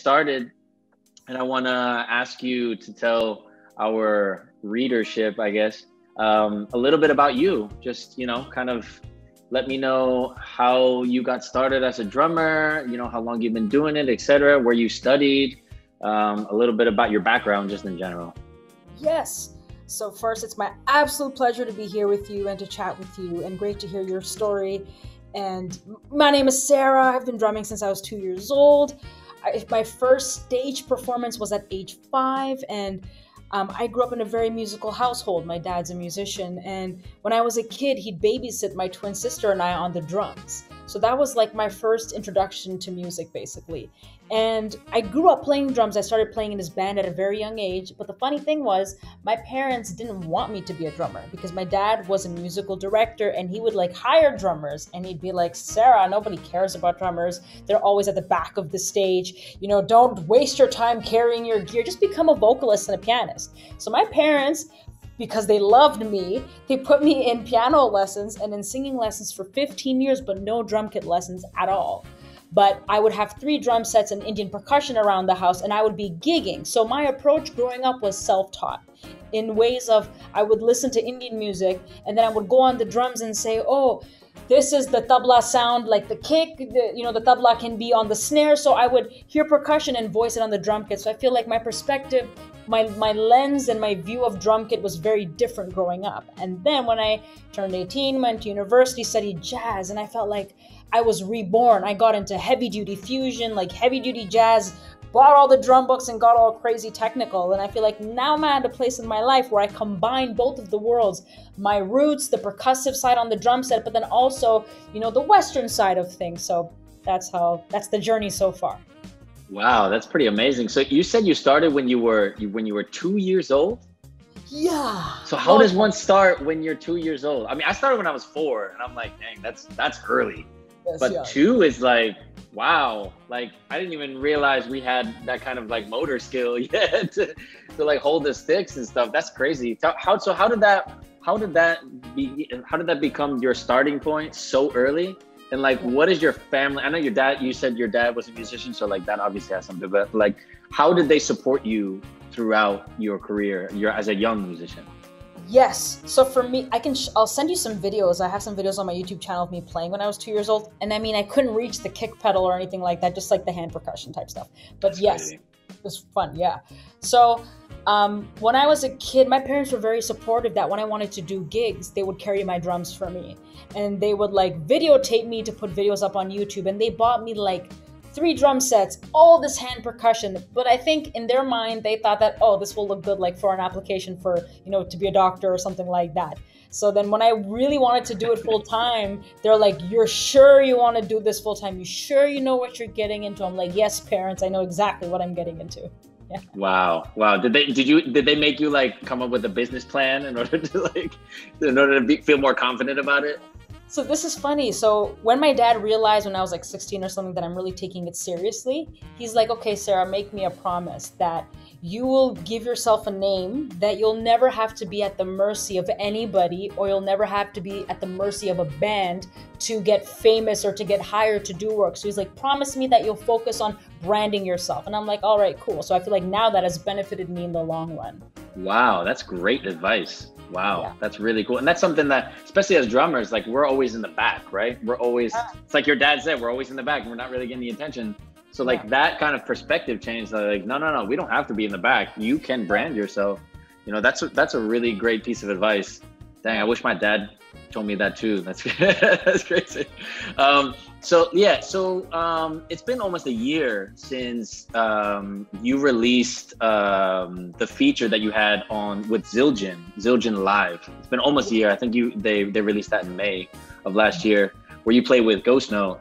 started, and I want to ask you to tell our readership, I guess, a little bit about you. Just, kind of let me know how you got started as a drummer, how long you've been doing it, etc., where you studied, a little bit about your background just in general. Yes. So first, it's my absolute pleasure to be here with you and to chat with you, and great to hear your story. And my name is Sarah. I've been drumming since I was 2 years old. My first stage performance was at age 5, and I grew up in a very musical household. My dad's a musician, and when I was a kid, he'd babysit my twin sister and I on the drums. So that was like my first introduction to music, basically. And I grew up playing drums. I started playing in his band at a very young age. But the funny thing was, my parents didn't want me to be a drummer because my dad was a musical director and he would hire drummers. And he'd be like, Sarah, nobody cares about drummers. They're always at the back of the stage. Don't waste your time carrying your gear. Just become a vocalist and a pianist. So my parents, because they loved me, they put me in piano lessons and in singing lessons for 15 years, but no drum kit lessons at all. But I would have 3 drum sets and Indian percussion around the house, and I would be gigging. So my approach growing up was self-taught in ways of I would listen to Indian music, and then I would go on the drums and say, oh, this is the tabla sound, like the kick, the tabla can be on the snare. So I would hear percussion and voice it on the drum kit. So I feel like my perspective, my lens and my view of drum kit was very different growing up. And then when I turned 18, went to university, studied jazz, and I felt like I was reborn. I got into heavy duty fusion, like heavy duty jazz, bought all the drum books and got all crazy technical. And I feel like now I'm at a place in my life where I combine both of the worlds, my roots, the percussive side on the drum set, but then also, the Western side of things. So that's the journey so far. Wow, that's pretty amazing. So you said you started when you were 2 years old? Yeah. So how does one start when you're 2 years old? I mean, I started when I was 4, and I'm like, dang, that's early. Yes, but yeah. 2 is like, wow. Like, I didn't even realize we had that kind of motor skill yet to hold the sticks and stuff. That's crazy. How did that become your starting point so early? And what is your family? I know you said your dad was a musician, so that obviously has something, but how did they support you throughout your career, as a young musician? Yes. So for me, I'll send you some videos. I have some videos on my YouTube channel of me playing when I was 2 years old. And I mean, I couldn't reach the kick pedal or anything like that, just the hand percussion type stuff. But that's yes, crazy. It was fun. Yeah. So when I was a kid, my parents were very supportive that when I wanted to do gigs, they would carry my drums for me. And they would videotape me to put videos up on YouTube. And they bought me 3 drum sets, all this hand percussion. But I think in their mind, they thought that, oh, this will look good for an application for, to be a doctor or something like that. So then when I really wanted to do it full time, they're like, you're sure you want to do this full time? You sure you know what you're getting into? I'm like, yes, parents, I know exactly what I'm getting into. Yeah. Wow. Did they make you come up with a business plan in order to feel more confident about it? So this is funny. So when my dad realized when I was 16 or something that I'm really taking it seriously, he's like, okay, Sarah, make me a promise that you will give yourself a name, that you'll never have to be at the mercy of anybody, or you'll never have to be at the mercy of a band to get famous or to get hired to do work. So he's like, promise me that you'll focus on branding yourself. And I'm like, all right, cool. So I feel like now that has benefited me in the long run. Wow, that's great advice. Wow, yeah. That's really cool. And that's something that, especially as drummers, we're always in the back, right? We're always, it's like your dad said, we're always in the back and we're not really getting the attention. So that kind of perspective change, no, we don't have to be in the back. You can brand yourself. That's a really great piece of advice. Dang, I wish my dad told me that too. That's that's crazy. It's been almost a year since you released the feature that you had with Zildjian Live. It's been almost a year. I think they released that in May of last year, where you played with Ghost Note.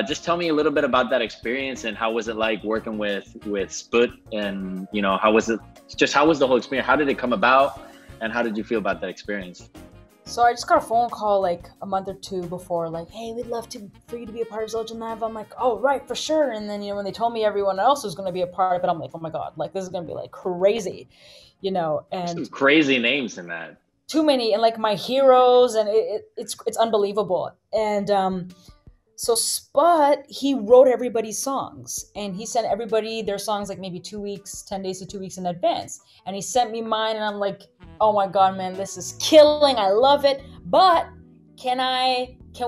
Just tell me a little bit about that experience, and how was it like working with Sput, and how was the whole experience? How did it come about, and how did you feel about that experience? So I just got a phone call a month or 2 before, hey, we'd love for you to be a part of Zildjian Live. I'm like, oh, right, for sure. And then, when they told me everyone else was going to be a part of it, I'm like, oh my God, this is going to be crazy, and some crazy names in that. Too many, and my heroes, and it's unbelievable. And So Spud, he wrote everybody's songs and he sent everybody their songs like maybe 2 weeks, 10 days to 2 weeks in advance. And he sent me mine and I'm like, oh my God, man, this is killing. I love it. But can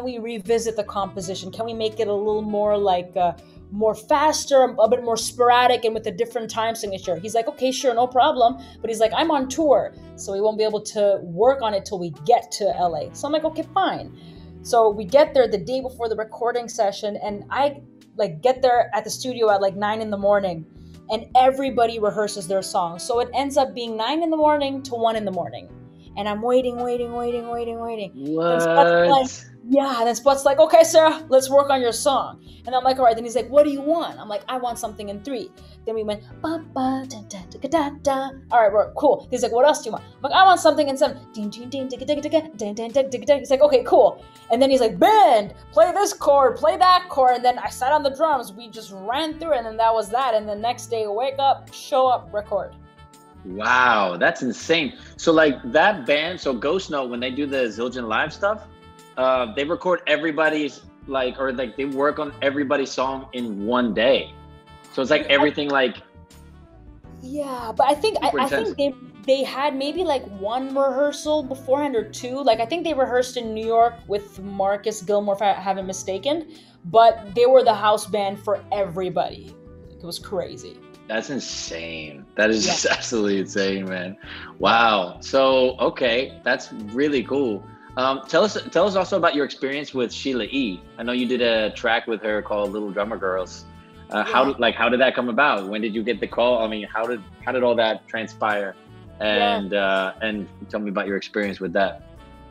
we revisit the composition? Can we make it a little more like more faster, a bit more sporadic and with a different time signature? He's like, okay, sure, no problem. But he's like, I'm on tour, so we won't be able to work on it till we get to LA. So I'm like, okay, fine. So we get there the day before the recording session, and I like get there at the studio at like 9 a.m, and everybody rehearses their songs. So it ends up being 9 a.m. to 1 a.m. And I'm waiting. What? Then Spot's like, okay, Sarah, let's work on your song. And I'm like, all right. Then he's like, what do you want? I'm like, I want something in 3. Then we went, ba, ba, da, da, da, da, da. All right, we're cool. He's like, what else do you want? I'm like, I want something in 7. Ding, ding, ding, ding, ding, ding, ding, ding, ding, ding. He's like, okay, cool. And then he's like, band, play this chord, play that chord. And then I sat on the drums. We just ran through it, and then that was that. And the next day, wake up, show up, record. Wow, that's insane. So like that band, so Ghost Note, when they do the Zildjian live stuff, they record everybody's they work on everybody's song in one day. So it's like everything like. Yeah, but I think they had maybe like one rehearsal beforehand or 2. Like I think they rehearsed in New York with Marcus Gilmore, if I haven't mistaken. But they were the house band for everybody. It was crazy. That's insane. That is just absolutely insane, man. Wow. So, okay, that's really cool. Tell us also about your experience with Sheila E. I know you did a track with her called Little Drummer Girls. How did that come about? When did you get the call? I mean, how did all that transpire? And tell me about your experience with that.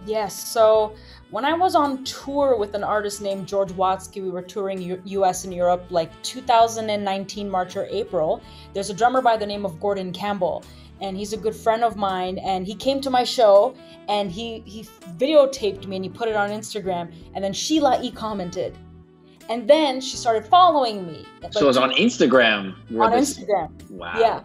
Yes. So when I was on tour with an artist named George Watsky, we were touring US and Europe like 2019 March or April. There's a drummer by the name of Gordon Campbell, and he's a good friend of mine, and he came to my show and he videotaped me and he put it on Instagram, and then Sheila E commented. And then she started following me. So it was on Instagram? Instagram. Wow. Yeah.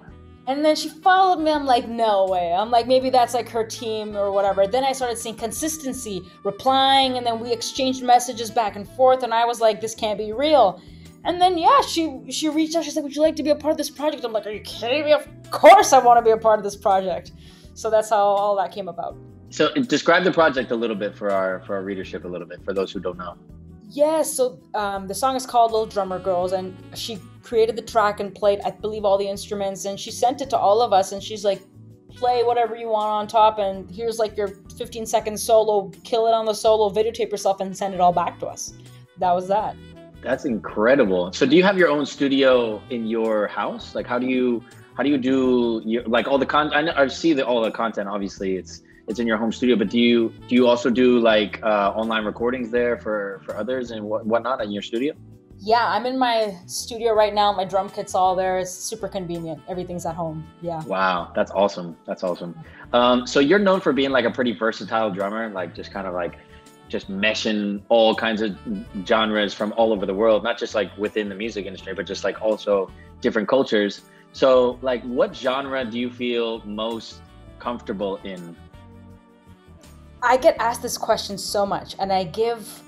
And then she followed me. I'm like, no way. I'm like, maybe that's like her team or whatever. Then I started seeing consistency, replying, and then we exchanged messages back and forth. And I was like, this can't be real. And then, she reached out. She's like, would you like to be a part of this project? I'm like, are you kidding me? Of course I want to be a part of this project. So that's how all that came about. So describe the project a little bit for our readership a little bit, for those who don't know. Yes, so the song is called Little Drummer Girls, and she created the track and played, I believe, all the instruments, and she sent it to all of us, and she's like, play whatever you want on top, and here's like your 15-second solo, kill it on the solo, videotape yourself, and send it all back to us. That was that. That's incredible. So do you have your own studio in your house? Like, how do you do your, like all the content? I see all the content, obviously, it's in your home studio, but do you also do like online recordings there for others and whatnot in your studio? Yeah, I'm in my studio right now. My drum kit's all there. It's super convenient. Everything's at home. Yeah. Wow, that's awesome. So you're known for being like a pretty versatile drummer, like just kind of like just meshing all kinds of genres from all over the world, not just like within the music industry, but just like also different cultures. So like, what genre do you feel most comfortable in? I get asked this question so much, and I give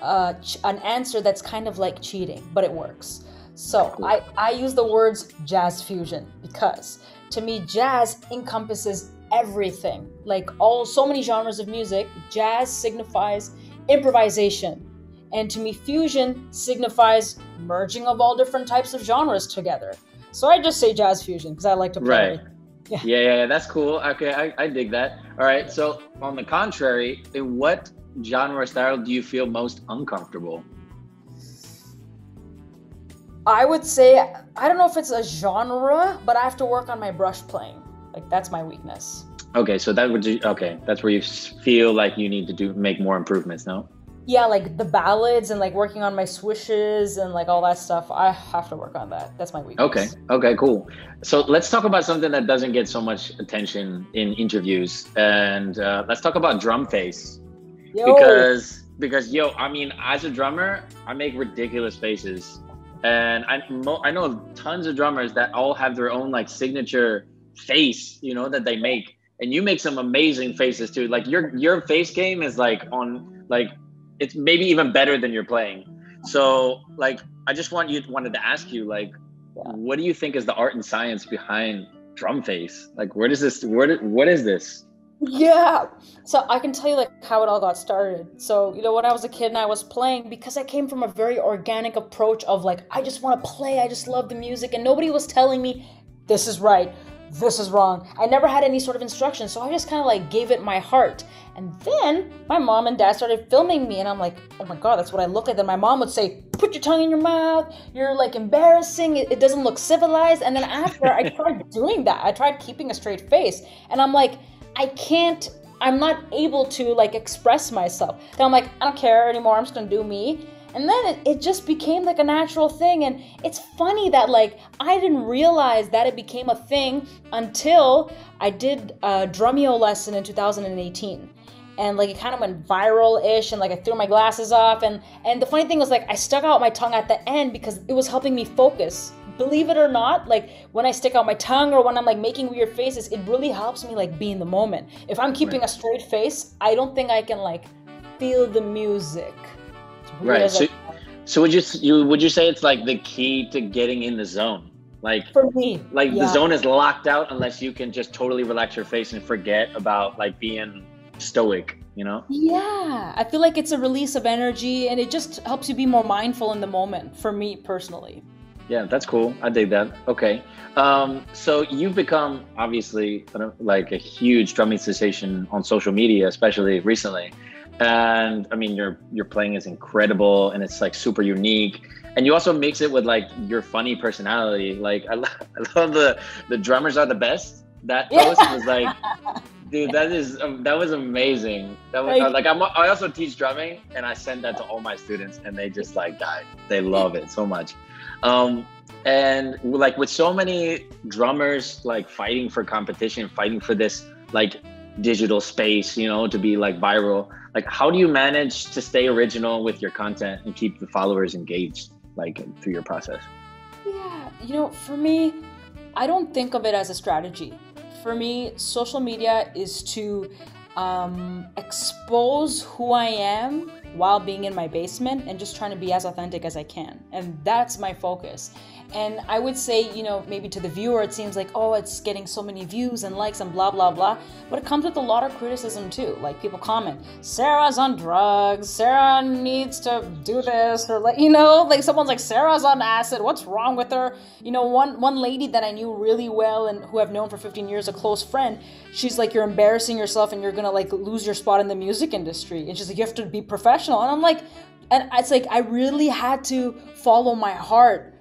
an answer that's kind of like cheating, but it works. So cool. I use the words jazz fusion because to me, jazz encompasses everything. Like so many genres of music, jazz signifies improvisation. And to me, fusion signifies merging of all different types of genres together. So I just say jazz fusion because I like to play. Right. Yeah, that's cool. Okay, I dig that. All right, so on the contrary, in what genre style do you feel most uncomfortable? I would say, I don't know if it's a genre, but I have to work on my brush playing. Like, that's my weakness. Okay, so that's where you feel like you need to make more improvements, no? Yeah, like the ballads and like working on my swishes and like all that stuff. I have to work on that. That's my weakness. Okay, cool. So let's talk about something that doesn't get so much attention in interviews, and let's talk about drum face. Because I mean, as a drummer, I make ridiculous faces, and I know of tons of drummers that all have their own like signature face, that they make, and you make some amazing faces too. Like your face game is like on like. It's maybe even better than you're playing. So like, I just wanted to ask you, like, what do you think is the art and science behind drum face? Like, what is this? What is this? Yeah. So I can tell you like how it all got started. So, when I was a kid and I was playing, because I came from a very organic approach of like, I just want to play, I just love the music, and nobody was telling me this is right, this is wrong. I never had any sort of instruction, so I just kind of like gave it my heart. And then my mom and dad started filming me, and I'm like, oh my God, that's what I look like. Then my mom would say, put your tongue in your mouth, you're like embarrassing, it doesn't look civilized. And then after I tried doing that, I tried keeping a straight face, and I'm like, I'm not able to like express myself. Then I'm like, I don't care anymore, I'm just gonna do me. And then it just became like a natural thing. And it's funny that like I didn't realize that it became a thing until I did a Drumeo lesson in 2018. And like it kind of went viral-ish, and like I threw my glasses off, and the funny thing was like I stuck out my tongue at the end because it was helping me focus. Believe it or not, like when I stick out my tongue or when I'm like making weird faces, it really helps me like be in the moment. If I'm keeping a straight face, I don't think I can like feel the music. Right. So would you say it's like the key to getting in the zone? Like for me, like the zone is locked out unless you can just totally relax your face and forget about like being stoic, Yeah, I feel like it's a release of energy, and it just helps you be more mindful in the moment, for me personally. Yeah, that's cool. I dig that. Okay. So you've become obviously like a huge drumming sensation on social media, especially recently. And I mean, your playing is incredible, and it's like super unique. And you also mix it with like your funny personality. Like I love the drummers are the best. That post was like, dude, that was amazing. That was like I also teach drumming, and I send that to all my students, and they just like died. They love it so much. And like with so many drummers like fighting for competition, fighting for this like digital space, to be like viral, like how do you manage to stay original with your content and keep the followers engaged like through your process? Yeah, for me, I don't think of it as a strategy. For me, social media is to expose who I am while being in my basement and just trying to be as authentic as I can. And that's my focus. And I would say, maybe to the viewer, it seems like, oh, it's getting so many views and likes and blah, blah, blah. But it comes with a lot of criticism too. Like people comment, Sarah's on drugs, Sarah needs to do this, or like someone's like, Sarah's on acid, what's wrong with her? One lady that I knew really well and who I've known for 15 years, a close friend, she's like, you're embarrassing yourself and you're gonna like lose your spot in the music industry. And she's like, you have to be professional. And I'm like, and it's like, I really had to follow my heart.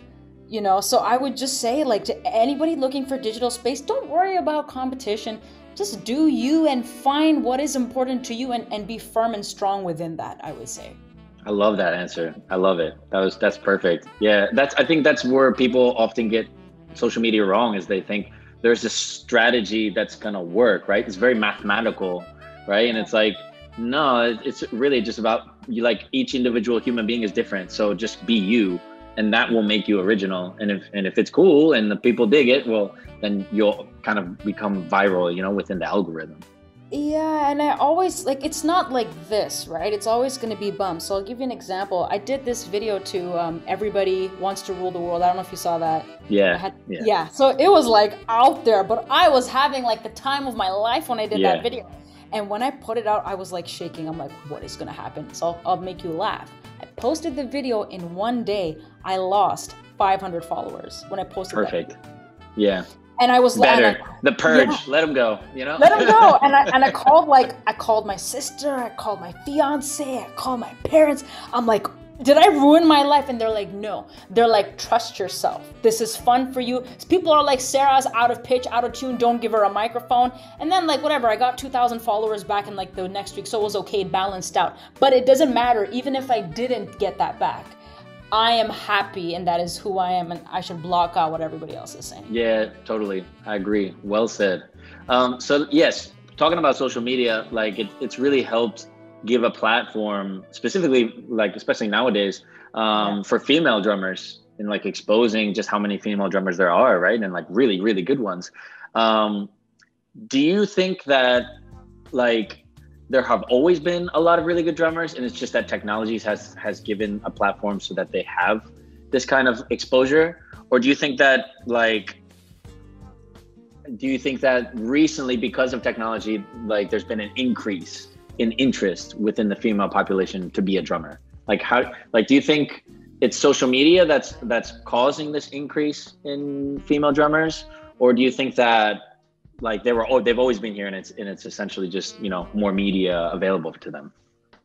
So I would just say, like, to anybody looking for digital space, don't worry about competition. Just do you and find what is important to you and be firm and strong within that, I would say. I love that answer. I love it. That's perfect. Yeah, I think that's where people often get social media wrong, is they think there's a strategy that's gonna work, right? It's very mathematical, right? And it's like, no, it's really just about you. Like each individual human being is different, so just be you. And that will make you original. And if it's cool and the people dig it, well, then you'll kind of become viral, within the algorithm. Yeah, and I always, like, it's not like this, right? It's always going to be bumps. So I'll give you an example. I did this video to Everybody Wants to Rule the World. I don't know if you saw that. Yeah. So it was like out there, but I was having like the time of my life when I did that video. And when I put it out, I was like shaking. I'm like, what is going to happen? So I'll make you laugh. I posted the video in one day. I lost 500 followers when I posted Perfect. That video. Yeah. And I was better. The purge. Let them go. Let them go. And I called my sister. I called my fiance. I called my parents. I'm like, did I ruin my life? And they're like, no. They're like, trust yourself. This is fun for you. People are like, Sarah's out of pitch, out of tune. Don't give her a microphone. And then like, whatever, I got 2,000 followers back in like the next week. So it was okay, balanced out. But it doesn't matter. Even if I didn't get that back, I am happy, and that is who I am. And I should block out what everybody else is saying. Yeah, totally. I agree. Well said. So yes, talking about social media, like it's really helped give a platform, specifically, like especially nowadays, for female drummers, and like exposing just how many female drummers there are, right? And like really, really good ones. Do you think that like there have always been a lot of really good drummers, and it's just that technology has given a platform so that they have this kind of exposure? Or do you think that recently, because of technology, like there's been an increase in interest within the female population to be a drummer? Do you think it's social media that's causing this increase in female drummers, or do you think that they've always been here and it's essentially just, more media available to them?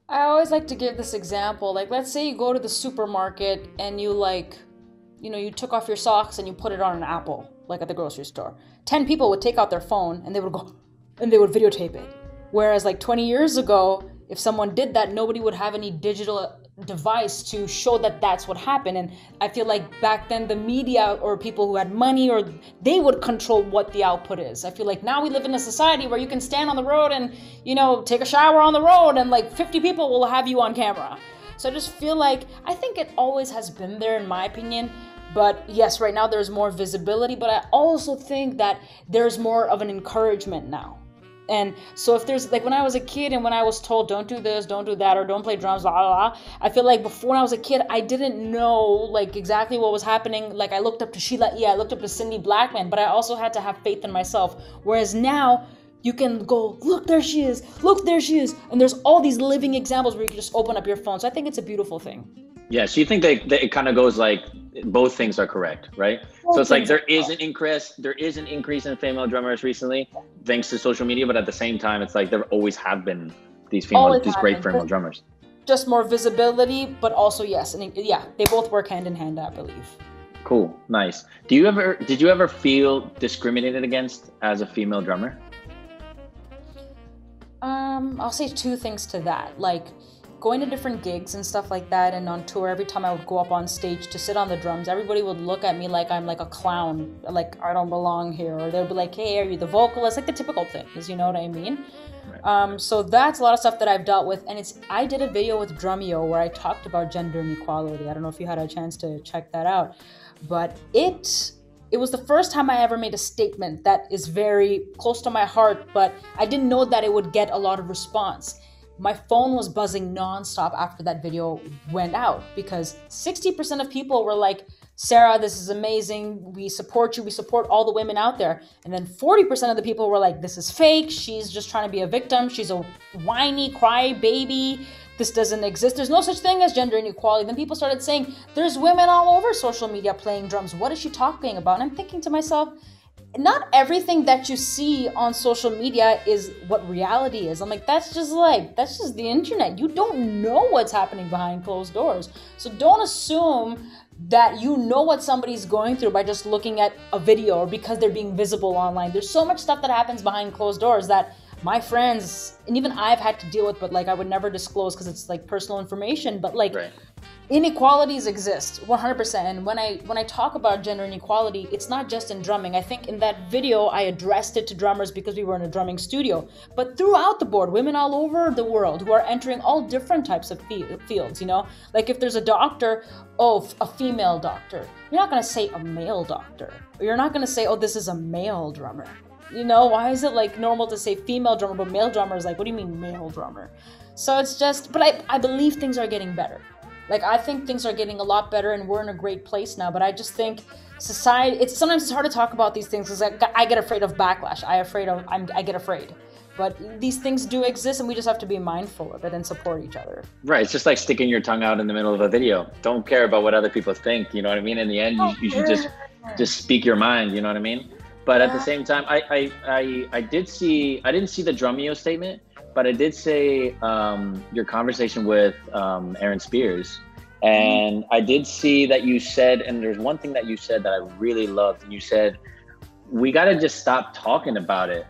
I always like to give this example. Like, let's say you go to the supermarket and you you took off your socks and you put it on an apple, like at the grocery store. 10 people would take out their phone and they would go and they would videotape it. Whereas 20 years ago, if someone did that, nobody would have any digital device to show that that's what happened. And I feel like back then the media or people who had money, or they would control what the output is. I feel like now we live in a society where you can stand on the road and take a shower on the road and 50 people will have you on camera. So I just feel like, I think it always has been there in my opinion, but yes, right now there's more visibility, but I also think that there's more of an encouragement now. And so if there's when I was a kid and when I was told don't do this, don't do that, or don't play drums, blah, blah, blah, I feel like before when I was a kid, I didn't know exactly what was happening. I looked up to Sheila E, I looked up to Cindy Blackman, but I also had to have faith in myself. Whereas now you can go, look, there she is, and there's all these living examples where you can just open up your phone. So I think it's a beautiful thing. Yeah, so you think that it kind of goes both things are correct, right? So it's there is an increase in female drummers recently thanks to social media, but at the same time it's there always have been these great female drummers. Just more visibility, but also yes, and yeah, they both work hand in hand, I believe. Cool, nice. Did you ever feel discriminated against as a female drummer? I'll say two things to that. Going to different gigs and stuff like that, and on tour, every time I would go up on stage to sit on the drums, everybody would look at me like I'm a clown, I don't belong here, or they'd be like, hey, are you the vocalist? The typical things, you know what I mean? Right. So that's a lot of stuff that I've dealt with, and I did a video with Drumeo where I talked about gender inequality. I don't know if you had a chance to check that out, but it was the first time I ever made a statement that is very close to my heart, but I didn't know that it would get a lot of response. My phone was buzzing nonstop after that video went out because 60% of people were like, Sarah, this is amazing. We support you. We support all the women out there. And then 40% of the people were like, this is fake. She's just trying to be a victim. She's a whiny cry baby. This doesn't exist. There's no such thing as gender inequality. Then people started saying, there's women all over social media playing drums. What is she talking about? And I'm thinking to myself, not everything that you see on social media is what reality is. I'm like, that's just the internet. You don't know what's happening behind closed doors. So don't assume that you know what somebody's going through by just looking at a video or because they're being visible online. There's so much stuff that happens behind closed doors that my friends and even I've had to deal with, but I would never disclose because it's personal information. But right. Inequalities exist 100%. And when I talk about gender inequality, it's not just in drumming. I think in that video, I addressed it to drummers because we were in a drumming studio, but throughout the board, women all over the world who are entering all different types of fields, if there's a doctor, a female doctor, you're not going to say a male doctor, or you're not going to say, this is a male drummer. Why is it normal to say female drummer, but male drummer is what do you mean male drummer? So it's just, but I believe things are getting better. I think things are getting a lot better and we're in a great place now, but I just think society, sometimes it's hard to talk about these things because I get afraid of backlash. I get afraid. But these things do exist and we just have to be mindful of it and support each other. Right. It's just like sticking your tongue out in the middle of a video. Don't care about what other people think. You know what I mean? In the end, you should just speak your mind. You know what I mean? But at the same time, I didn't see the Drumeo statement, but I did say your conversation with Aaron Spears. And I did see that you said, and there's one thing that you said that I really loved. And you said, we got to just stop talking about it.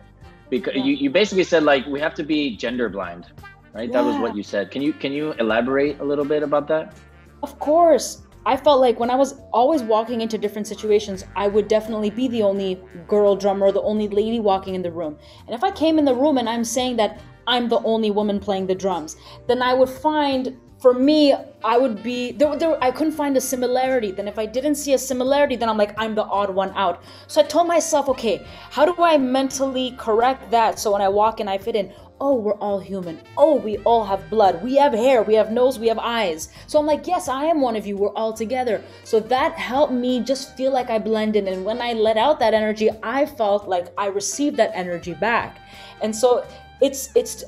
Because you basically said we have to be gender blind, right? Yeah. That was what you said. Can you elaborate a little bit about that? Of course. I felt like when I was always walking into different situations, I would definitely be the only girl drummer, the only lady walking in the room. And if I came in the room and I'm saying that I'm the only woman playing the drums, then I would find, for me, I would be, I couldn't find a similarity. Then if I didn't see a similarity, then I'm I'm the odd one out. So I told myself, okay, how do I mentally correct that so when I walk in, I fit in? oh, we're all human. Oh, we all have blood. We have hair, we have nose, we have eyes. So I'm like, yes, I am one of you. We're all together. So that helped me just feel like I blend in. And when I let out that energy, I felt like I received that energy back. And so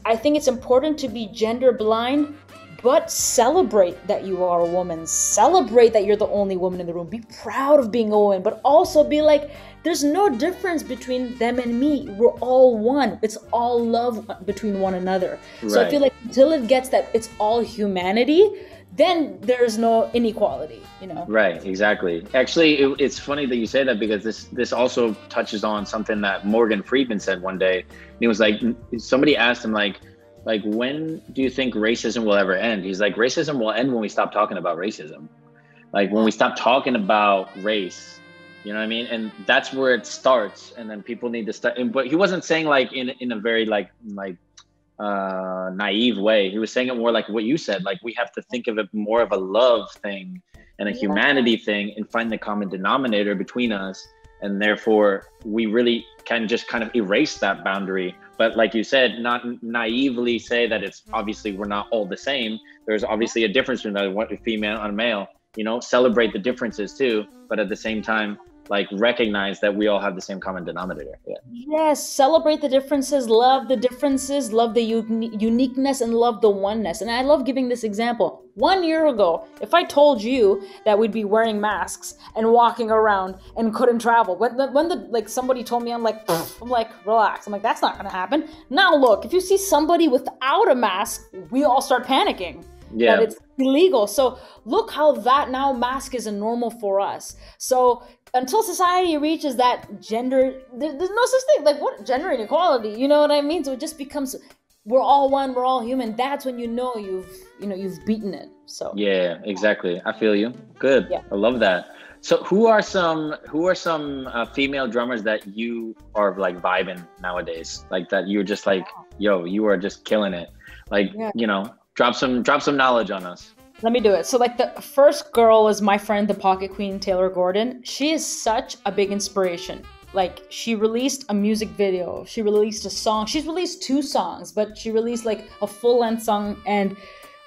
I think it's important to be gender blind, but celebrate that you are a woman. Celebrate that you're the only woman in the room. Be proud of being a woman, but also be like, there's no difference between them and me. We're all one. It's all love between one another. Right. So I feel like until it gets that it's all humanity, then there's no inequality, you know? Right, exactly. Actually, it's funny that you say that, because this also touches on something that Morgan Freeman said one day. He was like, somebody asked him like, when do you think racism will ever end? He's like, racism will end when we stop talking about racism. Like when we stop talking about race, you know what I mean? And that's where it starts. And then people need to start. But he wasn't saying like in a very like naive way. He was saying it more like what you said. Like we have to think of it more of a love thing and a humanity thing, and find the common denominator between us. And therefore we really can just kind of erase that boundary. But like you said, not naively say that it's obviously we're not all the same. There's obviously a difference between a female and a male, you know, celebrate the differences too. But at the same time, like recognize that we all have the same common denominator. Yeah. Yes, celebrate the differences, love the uniqueness, and love the oneness. And I love giving this example. 1 year ago, if I told you that we'd be wearing masks and walking around and couldn't travel, when somebody told me, I'm like, relax. I'm like, that's not gonna happen. Now look, if you see somebody without a mask, we all start panicking. Yeah. That it's illegal. So look how that now mask is a normal for us. So until society reaches that gender, there's no such thing like what gender inequality. You know what I mean? So it just becomes we're all one, we're all human. That's when you've beaten it. So yeah, exactly. I feel you. Good. Yeah. I love that. So who are some female drummers that you are like vibing nowadays? Like that you're just like, yo, you are just killing it. Like, you know, drop some knowledge on us. Let me do it. So like the first girl is my friend, the Pocket Queen, Taylor Gordon. She is such a big inspiration. Like she released a music video. She released a song. She's released 2 songs, but she released like a full-length song, and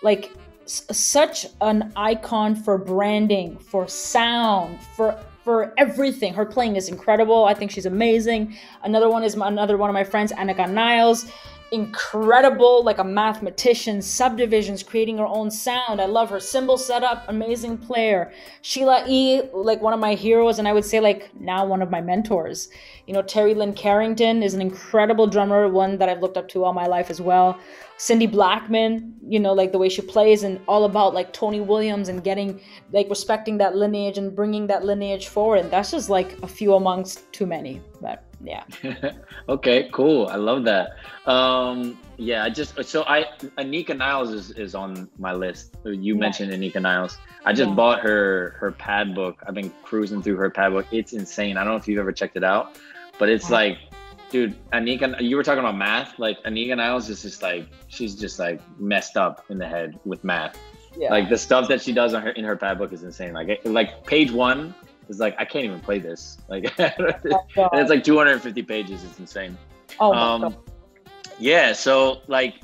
like such an icon for branding, for sound, for everything. Her playing is incredible. I think she's amazing. Another one of my friends, Annika Niles. Incredible, like a mathematician, subdivisions, creating her own sound. I love her cymbal setup, amazing player. Sheila E., like one of my heroes, and I would say like now one of my mentors. You know, Terry Lynn Carrington is an incredible drummer, one that I've looked up to all my life as well. Cindy Blackman, you know, like the way she plays, and all about like Tony Williams and getting like respecting that lineage and bringing that lineage forward. And that's just like a few amongst too many, but yeah. Okay, cool. I love that. Yeah, Anika Niles is on my list. You mentioned Anika Niles. I just bought her pad book. I've been cruising through her pad book. It's insane. I don't know if you've ever checked it out, but it's like, dude, Anika, you were talking about math. Like Anika Niles is just like, she's just like messed up in the head with math. Yeah. Like the stuff that she does in her pad book is insane. Like page 1 is like, I can't even play this. Like, and it's like 250 pages. It's insane. Oh my God. Yeah. So like,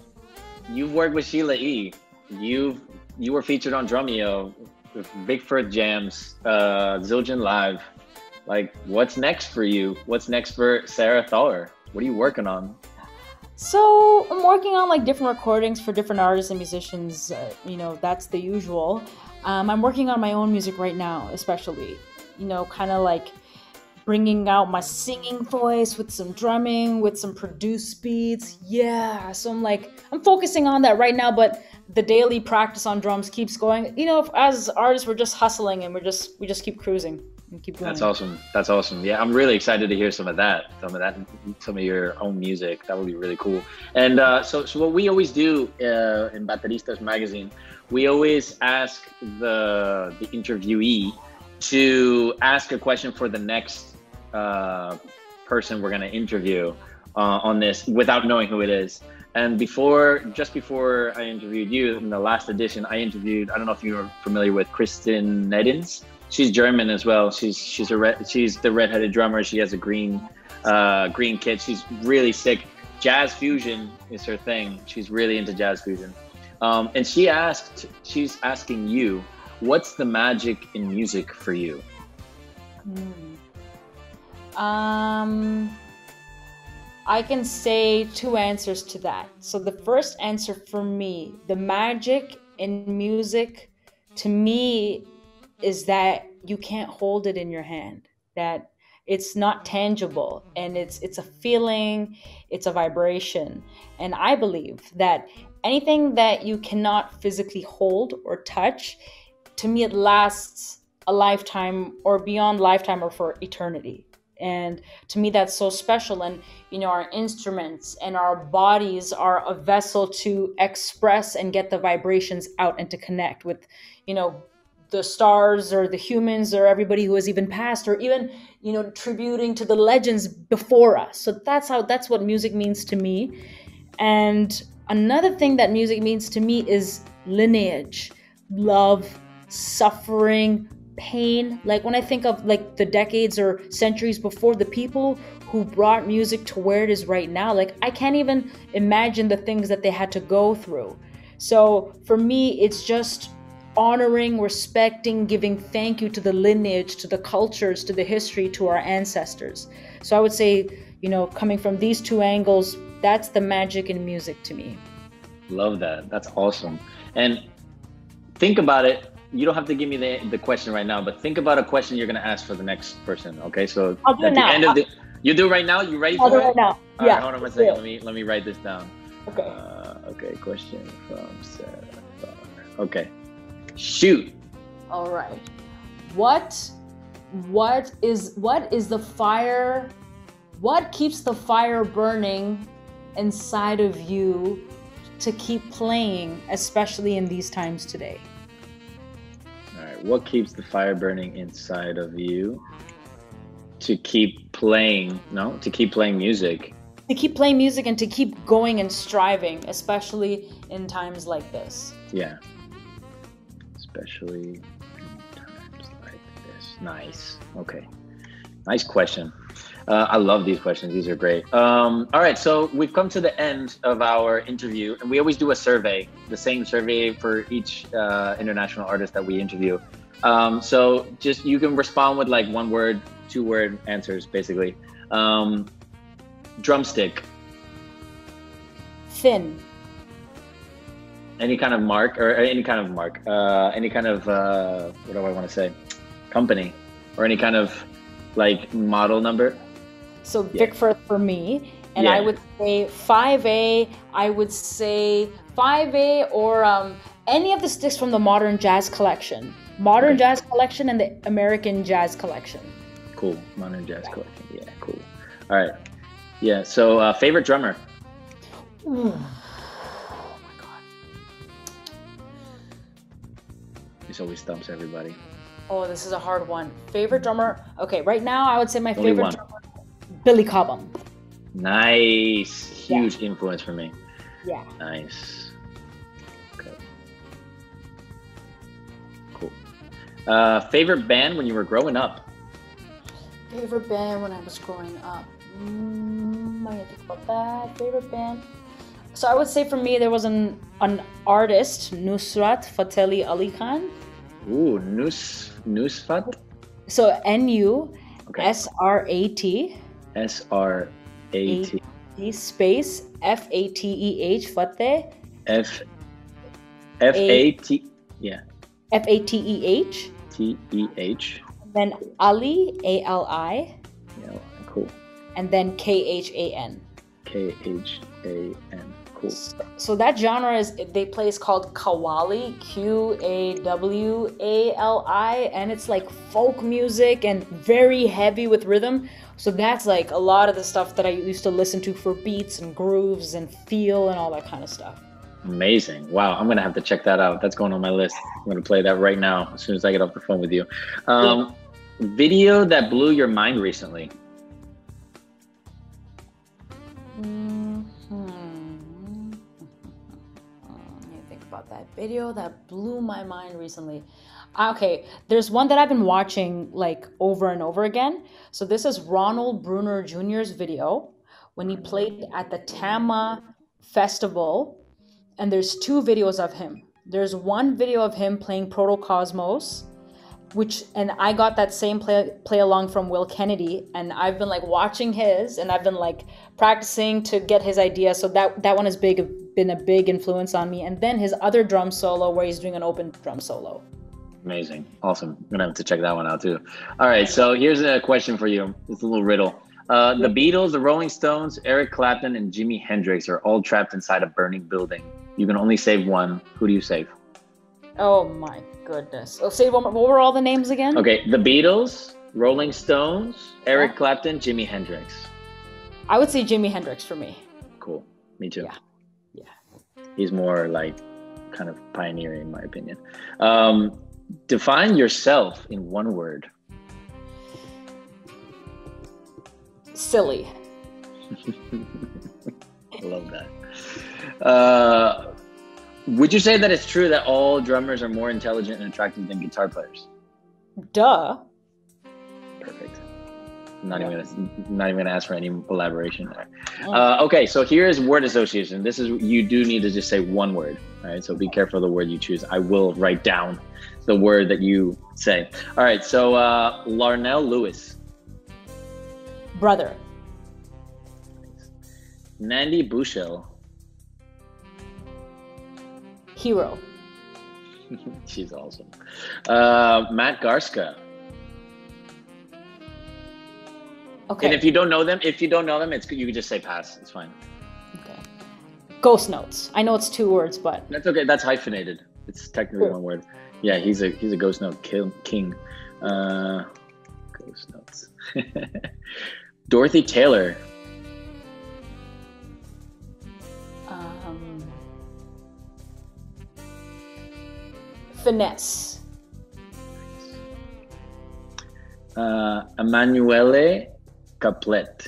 you've worked with Sheila E. You were featured on Drumeo, with Big Firth Jams, Zildjian Live. Like, what's next for you? What's next for Sarah Thawer? What are you working on? So I'm working on like different recordings for different artists and musicians. You know, that's the usual. I'm working on my own music right now, especially. You know, kind of like bringing out my singing voice with some drumming, with some produced beats. Yeah, so I'm focusing on that right now, but the daily practice on drums keeps going. You know, as artists, we're just hustling and we just keep cruising and keep going. That's awesome. Yeah, I'm really excited to hear some of some of your own music. That would be really cool. And so what we always do in Bateristas magazine, we always ask the interviewee to ask a question for the next person we're going to interview on this without knowing who it is. And just before I interviewed you in the last edition, I don't know if you're familiar with Kristin Neddins. She's German as well. She's the redheaded drummer. She has a green kit. She's really sick. jazz fusion is her thing. She's really into jazz fusion. And she's asking you, what's the magic in music for you? I can say two answers to that. So the first answer for me, the magic in music to me is that you can't hold it in your hand, that it's not tangible, and it's a feeling, it's a vibration. And I believe that anything that you cannot physically hold or touch, to me it lasts a lifetime or beyond lifetime or for eternity. And to me that's so special. And our instruments and our bodies are a vessel to express and get the vibrations out and to connect with the stars or the humans or everybody who has even passed, or even tributing to the legends before us. So that's what music means to me. And another thing that music means to me is lineage, love, suffering, pain. Like when I think of like the decades or centuries before, the people who brought music to where it is right now, like I can't even imagine the things that they had to go through. So for me, it's just honoring, respecting, giving thank you to the lineage, to the cultures, to the history, to our ancestors. So I would say, coming from these two angles, that's the magic in music to me. Love that. That's awesome. And think about it. You don't have to give me the question right now, but think about a question you're going to ask for the next person. Okay. So I'll do it now. You do it right now? You ready for it? I'll do it right now. All yeah. right, hold on one second. Let me write this down. Okay. Okay. Question from Sarah Thawer. Okay. Shoot. All right. What is the fire? What keeps the fire burning inside of you to keep playing, especially in these times today? All right. What keeps the fire burning inside of you to keep playing? No, to keep playing music. To keep playing music and to keep going and striving, especially in times like this. Yeah. Especially in times like this. Nice. Okay. Nice question. I love these questions. These are great. All right. So we've come to the end of our interview, and we always do a survey, the same survey for each international artist that we interview. So just you can respond with like 1 word, 2-word answers, basically. Drumstick. Thin. Any kind of mark, what do I want to say? Company, or any kind of like model number. So Vic for me, and I would say 5A. I would say 5A or any of the sticks from the Modern Jazz Collection, Jazz Collection, and the American Jazz Collection. Cool, Modern Jazz Collection. Yeah, cool. All right. Yeah. So favorite drummer. This always stumps everybody. Oh, this is a hard one. Favorite drummer? Okay, right now I would say my favorite drummer, Billy Cobham. Nice. Huge influence for me. Yeah. Nice. Okay. Cool. Favorite band when you were growing up? Favorite band when I was growing up? I gotta think about that. Favorite band? So I would say for me, there was an artist, Nusrat Fateh Ali Khan. Ooh, Nusrat? So Nusrat. SRAT. Space FATEH Fateh. FAT. Yeah. FATEH. TEH. Then Ali, ALI. Yeah, cool. And then KHAN. KHAN. Cool. So that genre they play is called Qawwali, QAWALI, and it's like folk music and very heavy with rhythm. So that's like a lot of the stuff that I used to listen to for beats and grooves and feel and all that kind of stuff. Amazing. Wow, I'm gonna have to check that out. That's going on my list. I'm gonna play that right now as soon as I get off the phone with you. Video that blew your mind recently. That video that blew my mind recently. Okay, there's one that I've been watching like over and over again. So this is Ronald Bruner Jr.'s video when he played at the Tama Festival, and there's 2 videos of him. There's one video of him playing Protocosmos, and I got that same play along from Will Kennedy, and I've been like watching his, and I've been like practicing to get his idea. So that one has been a big influence on me. And then his other drum solo where he's doing an open drum solo. Amazing. Awesome. I'm gonna have to check that one out too. All right, so here's a question for you. It's a little riddle. The Beatles, the Rolling Stones, Eric Clapton, and Jimi Hendrix are all trapped inside a burning building. You can only save one. Who do you save? Oh my goodness. Oh, say what were all the names again? Okay, the Beatles, Rolling Stones, Eric Clapton, Jimi Hendrix. I would say Jimi Hendrix for me. Cool. Me too. Yeah. He's more like kind of pioneering in my opinion. Define yourself in one word. Silly. I love that. Would you say that it's true that all drummers are more intelligent and attractive than guitar players? Duh. Perfect. Not even gonna ask for any elaboration there. Okay, so here's word association. This is, you do need to just say one word. All right, so be careful of the word you choose. I will write down the word that you say. All right, so Larnell Lewis. Brother. Nandi Bushell. Hero. She's awesome. Matt Garska. Okay. And if you don't know them, it's you can just say pass. It's fine. Okay. Ghost Notes. I know it's 2 words, but that's okay. That's hyphenated. It's technically one word. Yeah, he's a Ghost Note king. Ghost Notes. Dorothy Taylor. Finesse. Emanuele Caplet.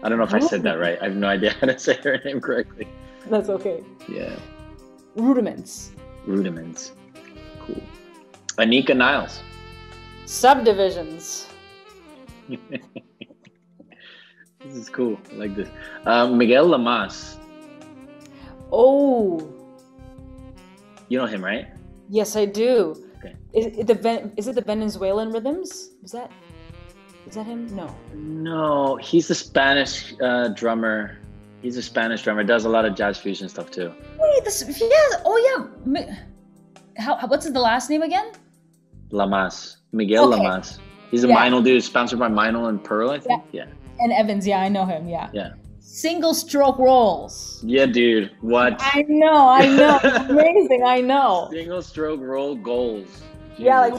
I don't know if I said that right. I have no idea how to say her name correctly. That's okay. Yeah. Rudiments. Cool. Anika Niles. Subdivisions. This is cool. I like this. Miguel Lamas. Oh. You know him, right? Yes, I do. Okay. Is it the Venezuelan rhythms? Is that him? No, he's the Spanish drummer. He's a Spanish drummer. Does a lot of jazz fusion stuff too. Wait, what's the last name again? Lamas. Miguel Lamas. He's a Meinl dude, sponsored by Meinl and Pearl, I think. Yeah. And Evans, I know him. Yeah. Single stroke rolls. Yeah, dude. What? I know. Amazing, I know. Single stroke roll goals. Jesus. Yeah, like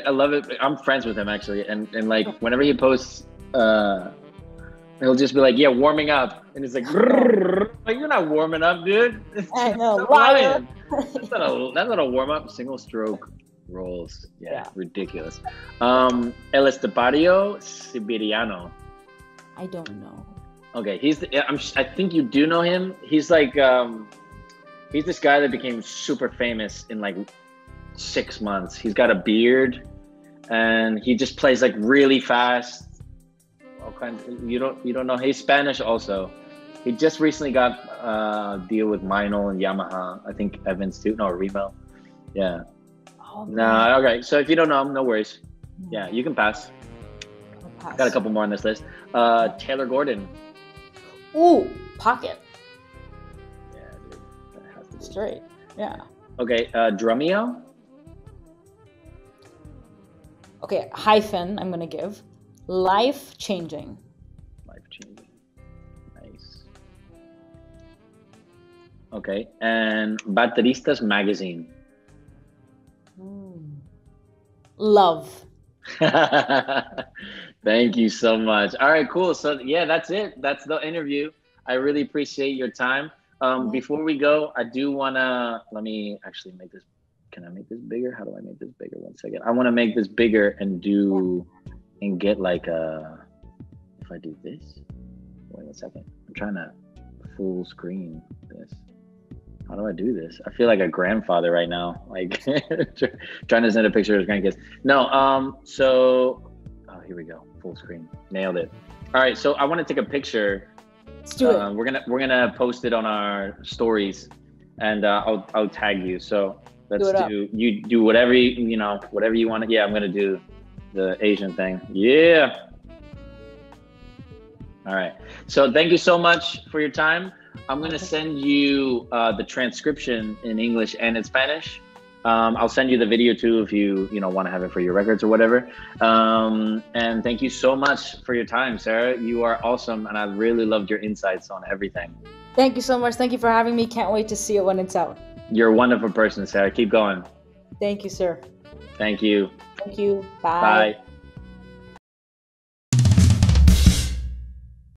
I love it. I'm friends with him actually, and like whenever he posts, he'll just be like, "Yeah, warming up," and it's like, "You're not warming up, dude." I know. Lion. That's not a warm up. Single stroke rolls. Yeah. Ridiculous. El Estepario Siberiano. I don't know. Okay, I think you do know him. He's like, he's this guy that became super famous in like 6 months. He's got a beard, and he just plays like really fast. All kinds. You don't know. He's Spanish also. He just recently got a deal with Meinl and Yamaha. I think Evans too. No, Remo. Yeah. Oh, no. Okay. So if you don't know him, no worries. Yeah, you can pass. Got a couple more on this list. Taylor Gordon. Ooh, pocket. Yeah, dude. That has to be straight. Yeah. Okay, Drumeo. Okay, hyphen I'm gonna give. Life changing. Nice. Okay, and Bateristas magazine. Love. Thank you so much. All right, cool. So yeah, that's it. That's the interview. I really appreciate your time. Before we go, I do wanna, let me actually make this, can I make this bigger? How do I make this bigger? 1 second. I wanna make this bigger and get like if I do this, wait 1 second. I'm trying to full screen this. How do I do this? I feel like a grandfather right now, like trying to send a picture of his grandkids. No, so, oh here we go. Full screen. Nailed it. All right. So I want to take a picture. Let's do it. We're gonna post it on our stories, and I'll tag you. So you do whatever whatever you want. Yeah, I'm gonna do the Asian thing. Yeah. All right. So thank you so much for your time. I'm gonna send you the transcription in English and in Spanish. I'll send you the video too if you want to have it for your records or whatever. And thank you so much for your time, Sarah. You are awesome, and I really loved your insights on everything. Thank you so much. Thank you for having me. Can't wait to see it when it's out. You're a wonderful person, Sarah. Keep going. Thank you, sir. Thank you. Thank you. Bye. Bye.